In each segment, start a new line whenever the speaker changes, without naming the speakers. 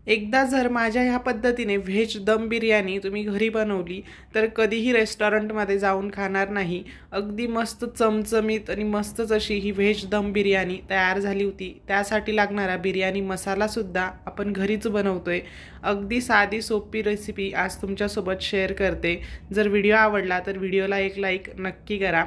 एकदा जर माझ्या ह्या पद्धतीने व्हेज दम बिर्याणी तुम्ही घरी बनवली तर कधीही रेस्टॉरंटमध्ये जाऊन खाणार नाही। अगदी मस्त चमचमीत आणि मस्तच अशी ही व्हेज दम बिर्याणी तयार झाली होती। त्यासाठी लागणारा बिर्याणी मसालासुद्धा आपण घरीच बनवतोय। अगदी साधी सोपी रेसिपी आज तुमच्यासोबत शेअर करते। जर व्हिडिओ आवडला तर व्हिडिओला एक लाईक नक्की करा।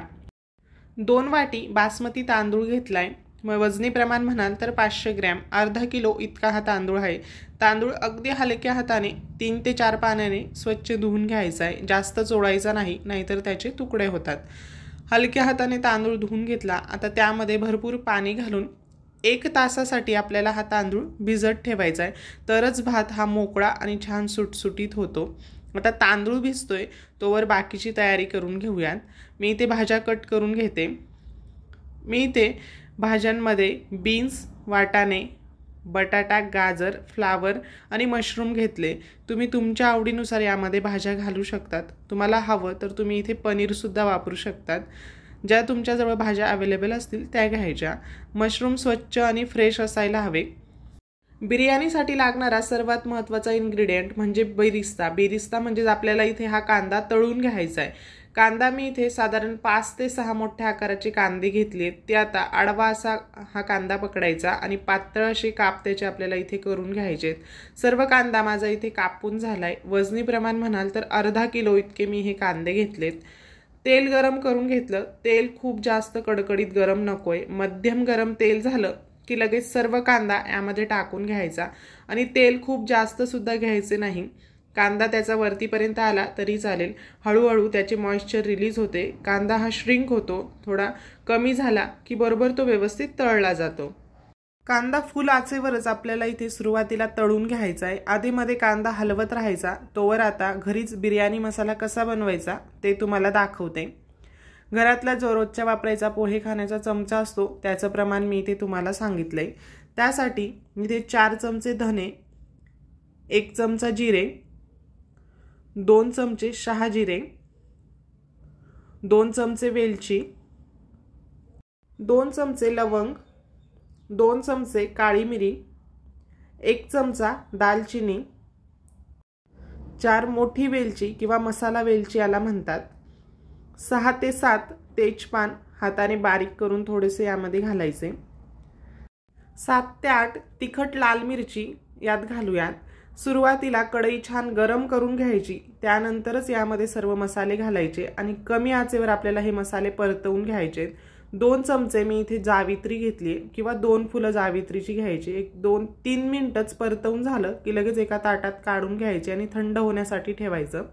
2 वाटी बासमती तांदूळ घेतलाय। मग वजनी प्रमाण म्हणाल तर 500 ग्रॅम, अर्धा किलो इतका हा तांदूळ आहे। तांदूळ अगदी हलक्या हाताने 3 ते 4 पाण्याने स्वच्छ धुवून घ्यायचा आहे। जास्त चोळायचा नाही, नाहीतर त्याचे तुकडे होतात। हलक्या हाताने तांदूळ धुवून घेतला। आता त्यामध्ये भरपूर पाणी घालून 1 तासासाठी आपल्याला हा तांदूळ भिजत ठेवायचा आहे। तरच भात हा मोकळा आणि छान सुटसुटीत होतो। आता तांदूळ भिजतोय तोवर बाकीची तयारी करून घेऊयात। मी इथे भाज्या कट करून घेते। मी इथे भाज्यांमध्ये बीन्स, वाटाणे, बटाटा, गाजर, फ्लावर आणि मशरूम घेतले। तुम्ही तुमच्या आवडीनुसार यामध्ये भाज्या घालू शकतात। तुम्हाला हवं तर तुम्ही इथे पनीरसुद्धा वापरू शकतात। ज्या तुमच्याजवळ भाज्या अवेलेबल असतील त्या घ्यायच्या। मशरूम स्वच्छ आणि फ्रेश असायला हवे। बिर्याणीसाठी लागणारा सर्वात महत्त्वाचा इन्ग्रेडियंट म्हणजे बेरिस्ता। बेरिस्ता म्हणजे आपल्याला इथे हा कांदा तळून घ्यायचा आहे। कांदा मी इथे साधारण 5 ते 6 मोठ्या आकाराचे कांदे घेतले। ते आता आडवा असा हा कांदा पकडायचा आणि पातळ असे काप त्याचे आपल्याला इथे करून घ्यायचे। सर्व कांदा माझा इथे कापून झालाय। वजनी प्रमाण म्हणाल तर अर्धा किलो इतके मी हे कांदे घेतलेत। तेल गरम करून घेतलं। तेल खूप जास्त कडकडीत गरम नकोय, मध्यम गरम तेल झालं की लगेच सर्व कांदा यामध्ये टाकून घ्यायचा आणि तेल खूप जास्त सुद्धा घ्यायचे नाही। कांदा त्याचा वरतीपर्यंत आला तरी चालेल। हळूहळू त्याचे मॉइश्चर रिलीज होते। कांदा हा श्रिंक होतो। थोडा कमी झाला की बरोबर तो व्यवस्थित तळला जातो। कांदा फुल आचेवरच आपल्याला इथे सुरुवातीला तळून घ्यायचा आहे। आधीमध्ये कांदा हलवत राहायचा। तोवर आता घरीच बिर्याणी मसाला कसा बनवायचा ते तुम्हाला दाखवते। घरातला जो रोजच्या वापरायचा पोहे खाण्याचा चमचा असतो त्याचं प्रमाण मी इथे तुम्हाला सांगितलंय। त्यासाठी मी इथे 4 चमचे धने, 1 चमचा जिरे, 2 चमचे शहाजिरे, 2 चमचे वेलची, 2 चमचे लवंग, 2 चमचे काळी मिरी, 1 चमचा दालचिनी, 4 मोठी वेलची किंवा मसाला वेलची याला म्हणतात, 6 ते 7 तेजपान हाताने बारीक करून थोडेसे यामध्ये घालायचे, 7 ते 8 तिखट लाल मिरची यात घालूयात। सुरुवातीला कढई छान गरम करून घ्यायची। त्यानंतरच यामध्ये सर्व मसाले घालायचे आणि कमी आचेवर आपल्याला हे मसाले परतवून घ्यायचे। 2 चमचे मी इथे जावित्री घेतली किंवा 2 फुलं जावित्रीची घ्यायची। 1-2-3 मिनिटच परतवून झालं की लगेच एका ताटात काढून घ्यायचे आणि थंड होण्यासाठी ठेवायचं।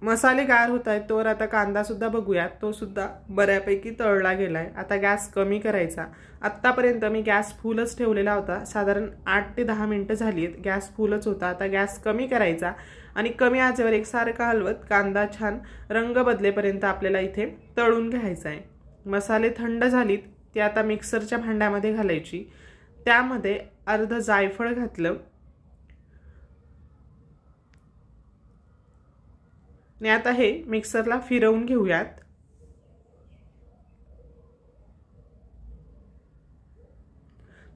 मसाले गार होत आहेत तोवर आता कांदा सुद्धा बघूयात। तो सुद्धा बऱ्यापैकी तळला गेलाय। आता गॅस कमी करायचा। आत्तापर्यंत मी गॅस फुलच ठेवलेला होता। साधारण 8 ते 10 मिनिटं झाली आहेत। गॅस फुलच होता। आता गॅस कमी करायचा आणि कमी आचेवर एकसारखा हलवत कांदा छान रंग बदलेपर्यंत आपल्याला इथे तळून घ्यायचा आहे। मसाले थंड झालीत ते आता मिक्सरच्या भांड्यामध्ये घालायची। त्यामध्ये अर्ध जायफळ घातलं आणि आता हे मिक्सरला फिरवून घेऊयात।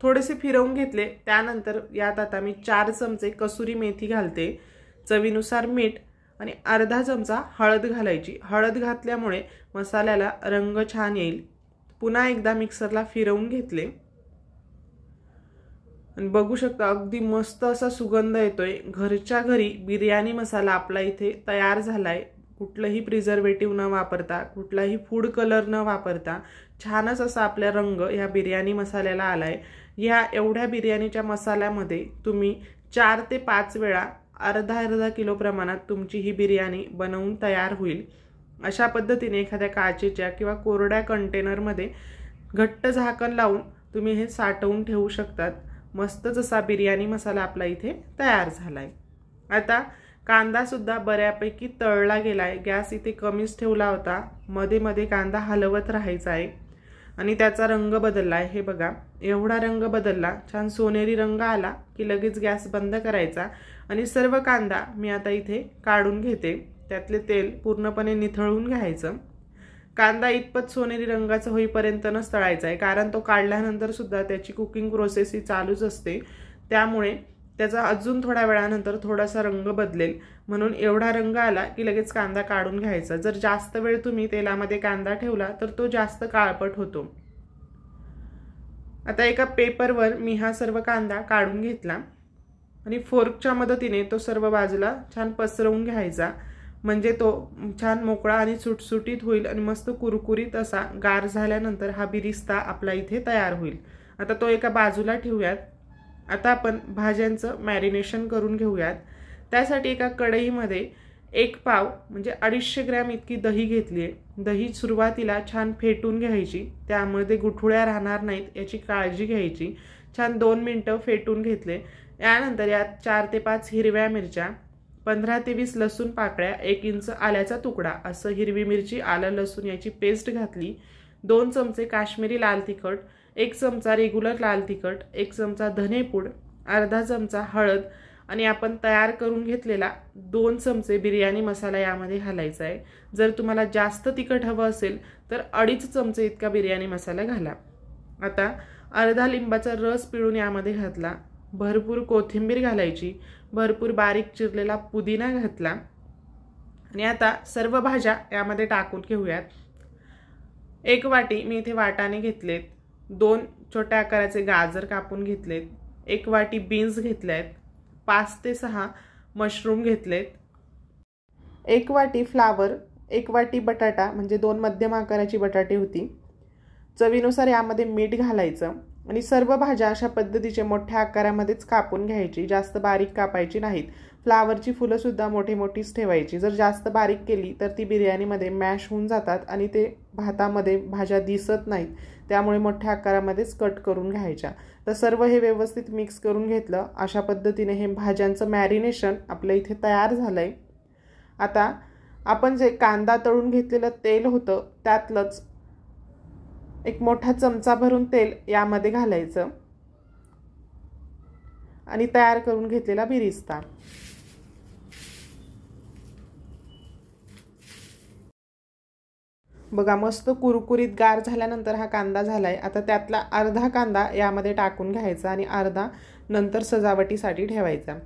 थोडेसे फिरवून घेतले। त्यानंतर यात आता मी 4 चमचे कसुरी मेथी घालते, चवीनुसार मीठ आणि अर्धा चमचा हळद घालायची। हळद घातल्यामुळे मसाल्याला रंग छान येईल। पुन्हा एकदा मिक्सरला फिरवून घेतले आणि बघू शकता अगदी मस्त असा सुगंध येतोय। घरच्या घरी बिर्याणी मसाला आपला इथे तयार झालाय। कुठलंही प्रिझर्वेटिव्ह न वापरता, कुठलाही फूड कलर न वापरता छानच असा आपला रंग या बिर्याणी मसाल्याला आलाय। या एवढ्या बिर्याणीच्या मसाल्यामध्ये तुम्ही 4 ते 5 वेळा अर्धा किलो प्रमाणात तुमची ही बिर्याणी बनवून तयार होईल। अशा पद्धतीने एखाद्या काचेच्या किंवा कोरड्या कंटेनरमध्ये घट्ट झाकण लावून तुम्ही हे साठवून ठेवू शकतात। मस्तच असा बिर्याणी मसाला आपला इथे तयार झालाय। आता कांदा सुद्धा बऱ्यापैकी तळला गेलाय। गॅस इथे कमीच ठेवला होता। मध्ये मध्ये कांदा हलवत राहायचा आहे आणि त्याचा रंग बदललाय। हे बघा, एवढा रंग बदलला, छान सोनेरी रंग आला की लगेच गॅस बंद करायचा आणि सर्व कांदा मी आता इथे काढून घेते। त्यातले तेल पूर्णपणे निथळून घ्यायचं। कांदा इतपत सोनेरी रंगाचा होईपर्यंत नच तळायचा आहे, कारण तो काढल्यानंतर सुद्धा त्याची कुकिंग प्रोसेस ही चालूच असते। त्यामुळे त्याचा अजून थोड्या वेळानंतर थोडासा रंग बदलेल, म्हणून एवढा रंग आला की लगेच कांदा काढून घ्यायचा। जर जास्त वेळ तुम्ही तेलामध्ये कांदा ठेवला तर तो जास्त काळपट होतो। आता एका पेपरवर मी हा सर्व कांदा काढून घेतला आणि फोर्कच्या मदतीने तो सर्व बाजूला छान पसरवून घ्यायचा, म्हणजे तो छान मोकळा आणि सुटसुटीत होईल आणि मस्त कुरकुरीत असा गार झाल्यानंतर हा बिरिस्ता आपला इथे तयार होईल। आता तो एका बाजूला ठेवूयात। आता आपण भाज्यांचं मॅरिनेशन करून घेऊयात। त्यासाठी एका कढईमध्ये 1 पाव म्हणजे 250 ग्रॅम इतकी दही घेतली आहे। दही सुरुवातीला छान फेटून घ्यायची, त्यामध्ये गुठळ्या राहणार नाहीत याची काळजी घ्यायची। छान 2 मिनिटं फेटून घेतले। यानंतर यात 4 ते 5 हिरव्या मिरच्या, 15 ते 20 लसूण पाकळ्या, 1 इंच आल्याचा तुकडा असं हिरवी मिरची आलं लसूण याची पेस्ट घातली। 2 चमचे काश्मीरी लाल तिखट, 1 चमचा रेग्युलर लाल तिखट, 1 चमचा धनेपूड, अर्धा चमचा हळद आणि आपण तयार करून घेतलेला 2 चमचे बिर्याणी मसाला यामध्ये घालायचा आहे। जर तुम्हाला जास्त तिखट हवं असेल तर 2.5 चमचे इतका बिर्याणी मसाला घाला। आता अर्धा लिंबाचा रस पिळून यामध्ये घातला, भरपूर कोथिंबीर घालायची, भरपूर बारीक चिरलेला पुदिना घातला आणि आता सर्व भाज्या यामध्ये टाकून घेऊयात। 1 वाटी मी इथे वाटाणे घेतलेत, 2 छोट्या आकाराचे गाजर कापून घेतलेत, 1 वाटी बीन्स घेतलेत, 5 ते 6 मशरूम घेतलेत, 1 वाटी फ्लावर, 1 वाटी बटाटा म्हणजे 2 मध्यम आकाराची बटाटे होती। चवीनुसार यामध्ये मीठ घालायचं आणि सर्व भाज्या अशा पद्धतीचे मोठ्या आकारामध्येच कापून घ्यायची, जास्त बारीक कापायची नाहीत। फ्लावरची फुलं सुद्धा मोठी मोठीच ठेवायची, जर जास्त बारीक केली तर ती बिर्याणीमध्ये मॅश होऊन जातात आणि ते भातामध्ये भाज्या दिसत नाहीत, त्यामुळे मोठ्या आकारामध्येच कट करून घ्यायच्या। तर सर्व हे व्यवस्थित मिक्स करून घेतलं। अशा पद्धतीने हे भाज्यांचं मॅरिनेशन आपल्या इथे तयार झालंय। आता आपण जे कांदा तळून घेतलेलं तेल होतं त्यातलंच 1 मोठा चमचा भरून तेल यामध्ये घालायचं आणि तयार करून घेतलेला बिरिस्ता बघा मस्त कुरकुरीत गार झाल्यानंतर हा कांदा झालाय। आता त्यातला अर्धा कांदा यामध्ये टाकून घ्यायचा आणि अर्धा नंतर सजावटीसाठी ठेवायचा।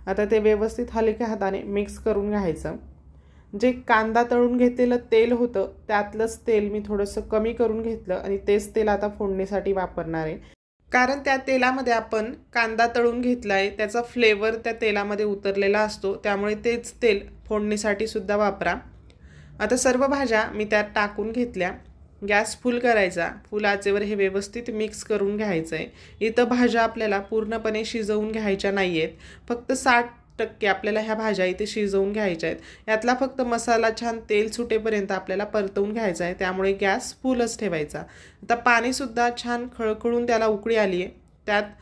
आता ते व्यवस्थित हलक्या हाताने मिक्स करून घ्यायचं। जे कांदा तळून घेतलेलं तेल होतं त्यातलंच तेल मी थोडंसं कमी करून घेतलं आणि तेच तेल आता फोडणीसाठी वापरणार आहे, कारण त्या तेलामध्ये आपण कांदा तळून घेतलाय, त्याचा फ्लेवर त्या तेलामध्ये उतरलेला असतो, त्यामुळे तेच तेल फोडणीसाठी सुद्धा वापरा। आता सर्व भाज्या मी त्यात टाकून घेतल्या। गॅस फुल करायचा, फुल आचेवर हे व्यवस्थित मिक्स करून घ्यायचं आहे। इथं भाज्या आपल्याला पूर्णपणे शिजवून घ्यायच्या नाही आहेत, फक्त 60% आपल्याला ह्या भाज्या इथे शिजवून घ्यायच्या आहेत। यातला फक्त मसाला छान तेल सुटेपर्यंत आपल्याला परतवून घ्यायचा आहे, त्यामुळे गॅस फुलच ठेवायचा। आता पाणीसुद्धा छान खळखळून त्याला उकळी आली आहे, त्यात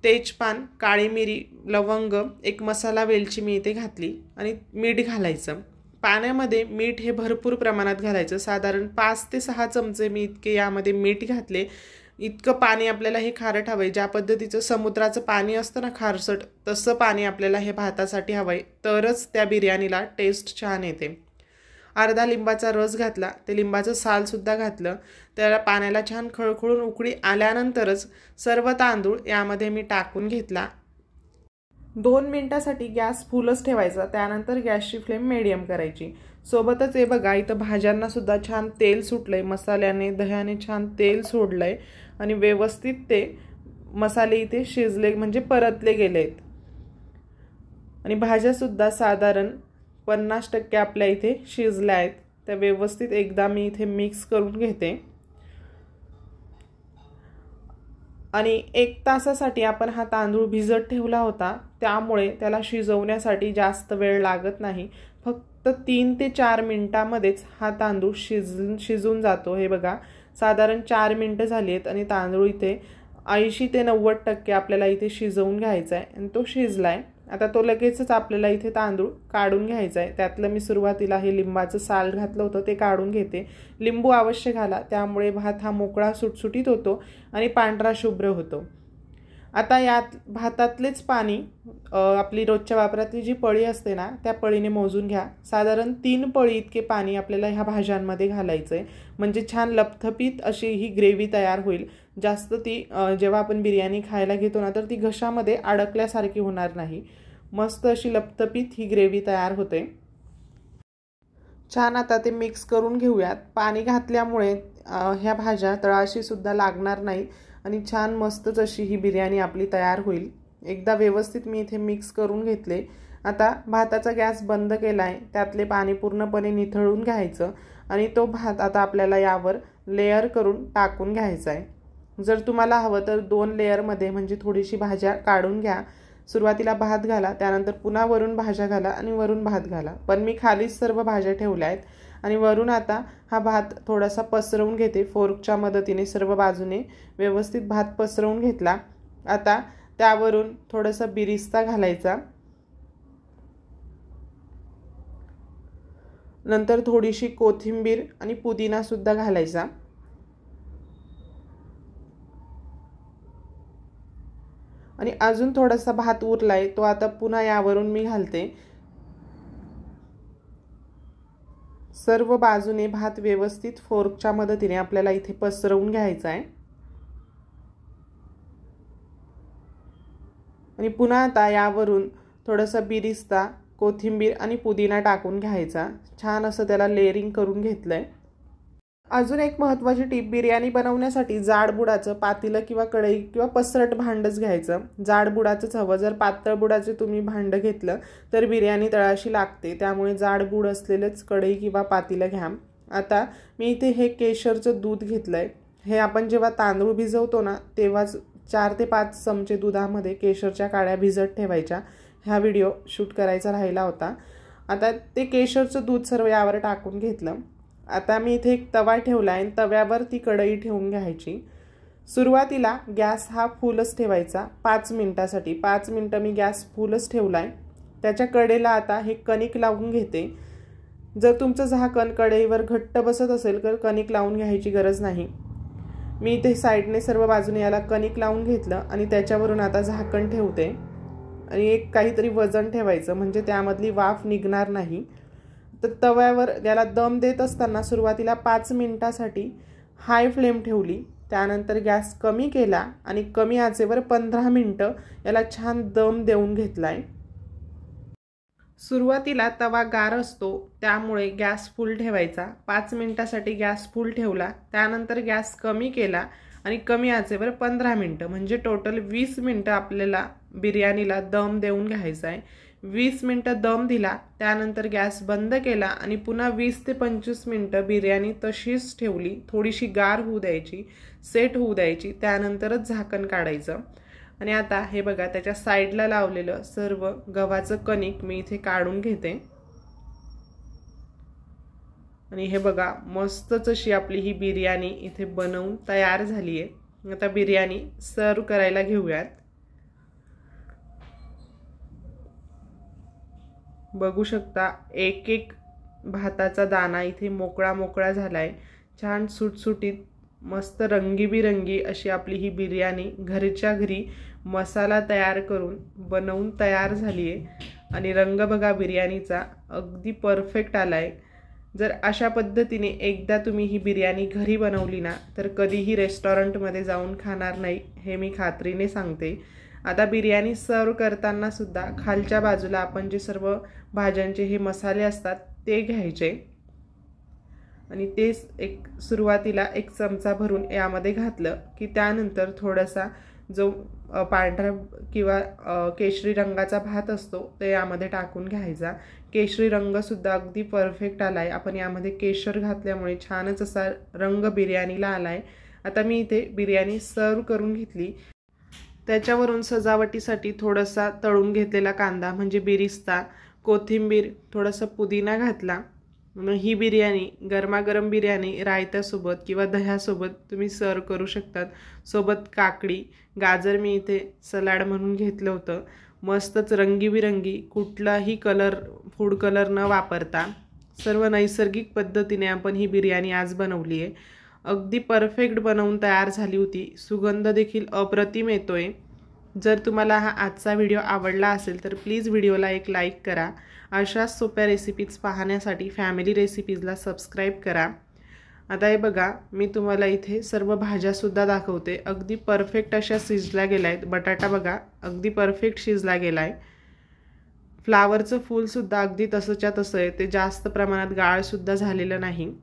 तेजपान, काळी मिरी, लवंग, 1 मसाला वेलची मी इथे घातली आणि मीठ घालायचं। पाण्यामध्ये मीठ हे भरपूर प्रमाणात घालायचं, साधारण 5 ते 6 चमचे मी इतके यामध्ये मीठ घातले। इतकं पाणी आपल्याला हे खारट हवंय, ज्या पद्धतीचं समुद्राचं पाणी असतं ना खारसट, तसं पाणी आपल्याला हे भातासाठी हवंय, तरच त्या बिर्याणीला टेस्ट छान येते। अर्धा लिंबाचा रस घातला, ते लिंबाचं सालसुद्धा घातलं, त्याला पाण्याला छान खळखळून उकळी आल्यानंतरच सर्व तांदूळ यामध्ये मी टाकून घेतला। 2 मिनिटासाठी गॅस फुलच ठेवायचा, त्यानंतर गॅसची फ्लेम मीडियम करायची। सोबतच हे बघा इथं भाज्यांना सुद्धा छान तेल सुटलंय, मसाल्याने दह्याने छान तेल सोडलंय आणि व्यवस्थित ते मसाले इथे शिजले म्हणजे परतले गेलेत आणि भाज्या सुद्धा साधारण 50% आपल्या इथे शिजल्या आहेत। त्या व्यवस्थित एकदा मी इथे मिक्स करून घेते आणि 1 तासासाठी आपण हा तांदूळ भिजत ठेवला होता, त्यामुळे त्याला शिजवण्यासाठी जास्त वेळ लागत नाही, फक्त 3 ते 4 मिनिटांमध्येच हा तांदूळ शिजून जातो। हे बघा साधारण 4 मिनिटं झाली आहेत आणि तांदूळ इथे 80 ते 90% आपल्याला इथे शिजवून घ्यायचा आहे आणि तो शिजलाय। आता तो लगेचच आपल्याला इथे तांदूळ काढून घ्यायचा आहे। त्यातलं मी सुरुवातीला हे लिंबाचं साल घातलं होतं ते काढून घेते। लिंबू अवश्य घाला, त्यामुळे भात हा मोकळा सुटसुटीत होतो आणि पांढरा शुभ्र होतो। आता यात भातातलेच पाणी आपली रोजच्या वापरातली जी पळी असते ना त्या पळीने मोजून घ्या। साधारण 3 पळी इतके पाणी आपल्याला ह्या भाज्यांमध्ये घालायचं आहे, म्हणजे छान लपथपीत अशी ही ग्रेव्ही तयार होईल। जास्त ती जेव्हा आपण बिर्याणी खायला घेतो ना तर ती घशामध्ये अडकल्यासारखी होणार नाही, मस्त अशी लपथपीत ही ग्रेव्ही तयार होते। छान आता ते मिक्स करून घेऊयात। पाणी घातल्यामुळे ह्या भाज्या तळाशी सुद्धा लागणार नाही आणि छान मस्तच अशी ही बिर्याणी आपली तयार होईल। एकदा व्यवस्थित मी इथे मिक्स करून घेतले। आता भाताचा गॅस बंद केलाय, त्यातले पाणी पूर्णपणे निथळून घ्यायचं आणि तो भात आता आपल्याला यावर लेयर करून टाकून घ्यायचा आहे। जर तुम्हाला हवं तर 2 लेयरमध्ये म्हणजे थोडीशी भाज्या काढून घ्या। सुरुवातीला भात घाला, त्यानंतर पुन्हा वरून भाज्या घाला आणि वरून भात घाला, पण मी खालीच सर्व भाज्या ठेवल्या आहेत आणि वरून आता हा भात थोडासा पसरवून घेते। फोर्कच्या मदतीने सर्व बाजूने व्यवस्थित भात पसरवून घेतला। आता त्यावरून थोडासा बिरिस्ता घालायचा, नंतर थोडीशी कोथिंबीर आणि पुदिना सुद्धा घालायचा आणि अजून थोडासा भात उरलाय तो आता पुन्हा यावरून मी घालते। सर्व बाजूने भात व्यवस्थित फोर्कच्या मदतीने आपल्याला इथे पसरवून घ्यायचा आहे आणि पुन्हा आता यावरून थोडासा बिरिस्ता, कोथिंबीर आणि पुदिना टाकून घ्यायचा। छान असं त्याला लेअरिंग करून घेतलंय। अजून एक महत्त्वाची टिप, बिर्याणी बनवण्यासाठी जाड बुडाचं पातेलं किंवा कढई किंवा पसरट भांडच घ्यायचं। जाड बुडाचंच हवं, जर पातळ बुडाचे तुम्ही भांड घेतलं तर बिर्याणी तळाशी लागते, त्यामुळे जाड बुड असलेलेच कढई किंवा पातेलं घ्या। आता मी इथे हे केशरचं दूध घेतलंय। हे आपण जेव्हा तांदूळ भिजवतो ना तेव्हाच 4 ते 5 चमचे दुधामध्ये केशरच्या काड्या भिजत ठेवायच्या। हा व्हिडिओ शूट करायचा राहिला होता। आता ते केशरचं दूध सर्व यावर टाकून घेतलं। आता मी इथे एक तवा ठेवला आहे, तव्यावर ती कढई ठेवून घ्यायची। सुरुवातीला गॅस हा फुलच ठेवायचा 5 मिनिटासाठी। 5 मिनिटं मी गॅस फुलच ठेवलाय। त्याच्या कडेला आता हे कणिक लावून घेते। जर तुमचं झाकण कढईवर घट्ट बसत असेल तर कणिक लावून घ्यायची गरज नाही। मी इथे साईडने सर्व बाजूने याला कणिक लावून घेतलं आणि त्याच्यावरून आता झाकण ठेवते आणि एक काहीतरी वजन ठेवायचं, म्हणजे त्यामधली वाफ निघणार नाही। तर तव्यावर याला दम देत असताना सुरुवातीला 5 मिनिटासाठी हाय फ्लेम ठेवली, त्यानंतर गॅस कमी केला आणि कमी आचेवर 15 मिनिटं याला छान दम देऊन घेतलाय। सुरुवातीला तवा गार असतो त्यामुळे गॅस फुल ठेवायचा। 5 मिनिटासाठी गॅस फुल ठेवला, त्यानंतर गॅस कमी केला आणि कमी आचेवर 15 मिनिटं म्हणजे टोटल 20 मिनिटं आपल्याला बिर्याणीला दम देऊन घ्यायचा आहे। 20 मिनिटं दम दिला, त्यानंतर गॅस बंद केला आणि पुन्हा 20 ते 25 मिनिटं बिर्याणी तशीच ठेवली। थोडीशी गार होऊ द्यायची, सेट होऊ द्यायची, त्यानंतरच झाकण काढायचं। आणि आता हे बघा त्याच्या साईडला लावलेलं सर्व गव्हाचं कणिक मी इथे काढून घेते आणि हे बघा मस्तच अशी आपली ही बिर्याणी इथे बनवून तयार झाली आहे। आता बिर्याणी सर्व करायला घेऊयात। बघू शकता एक एक भाताचा दाना इथे मोकळा मोकळा झालाय। छान सुटसुटीत मस्त रंगीबिरंगी अशी आपली ही बिर्याणी घरच्या घरी मसाला तयार करून बनवून तयार झाली आहे आणि रंग बघा बिर्याणीचा अगदी परफेक्ट आलाय। जर अशा पद्धतीने एकदा तुम्ही ही बिर्याणी घरी बनवली ना तर कधीही रेस्टॉरंटमध्ये जाऊन खाणार नाही, हे मी खात्रीने सांगते। आता बिर्याणी सर्व करताना सुद्धा खालच्या बाजूला आपण जे सर्व भाज्यांचे हे मसाले असतात ते घ्यायचे आणि तेच एक सुरुवातीला 1 चमचा भरून यामध्ये घातलं की त्यानंतर थोडासा जो पांढरा किंवा केशरी रंगाचा भात असतो ते यामध्ये टाकून घ्यायचा। केशरी रंग सुद्धा अगदी परफेक्ट आलाय, आपण यामध्ये केशर घातल्यामुळे छानच असा रंग बिर्याणीला आलाय। आता मी इथे बिर्याणी सर्व करून घेतली। त्याच्यावरून सजावटीसाठी थोडासा तळून घेतलेला कांदा म्हणजे बिरिस्ता, कोथिंबीर, थोडासा पुदिना घातला। ही बिर्याणी गरमागरम बिर्याणी रायत्यासोबत किंवा दह्यासोबत तुम्ही सर्व करू शकतात। सोबत काकडी, गाजर मी इथे सलाड म्हणून घेतलं होतं। मस्तच रंगीबिरंगी, कुठलाही कलर फूड कलर न वापरता सर्व नैसर्गिक पद्धतीने आपण ही बिर्याणी आज बनवली आहे। अगदी परफेक्ट बनवून तयार झाली होती। सुगंध देखील अप्रतिम येतोय। जर तुम्हाला हा आजचा व्हिडिओ आवडला असेल तर प्लीज व्हिडिओला एक लाईक करा. अशाच सोप्या रेसिपीज पाहण्यासाठी फॅमिली रेसिपीजला सबस्क्राईब करा. आता हे बघा, मी तुम्हाला इथे सर्व भाज्यासुद्धा दाखवते. अगदी परफेक्ट अशा शिजल्या गेल्या आहेत. बटाटा बघा अगदी परफेक्ट शिजला गेला आहे. फ्लावरचं फूलसुद्धा अगदी तसंच्या तसं आहे, ते जास्त प्रमाणात गाळसुद्धा झालेलं नाही.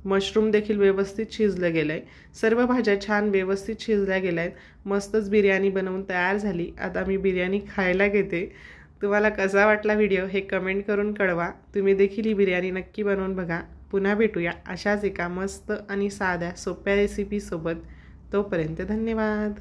मशरूम देखील व्यवस्थित शिजलं गेलं आहे. सर्व भाज्या छान व्यवस्थित शिजल्या गेल्या आहेत. मस्तच बिर्याणी बनवून तयार झाली. आता मी बिर्याणी खायला घेते. तुम्हाला कसा वाटला व्हिडिओ हे कमेंट करून कळवा. तुम्ही देखील ही बिर्याणी नक्की बनवून बघा. पुन्हा भेटूया अशाच एका मस्त आणि साध्या सोप्या रेसिपीसोबत. तोपर्यंत धन्यवाद.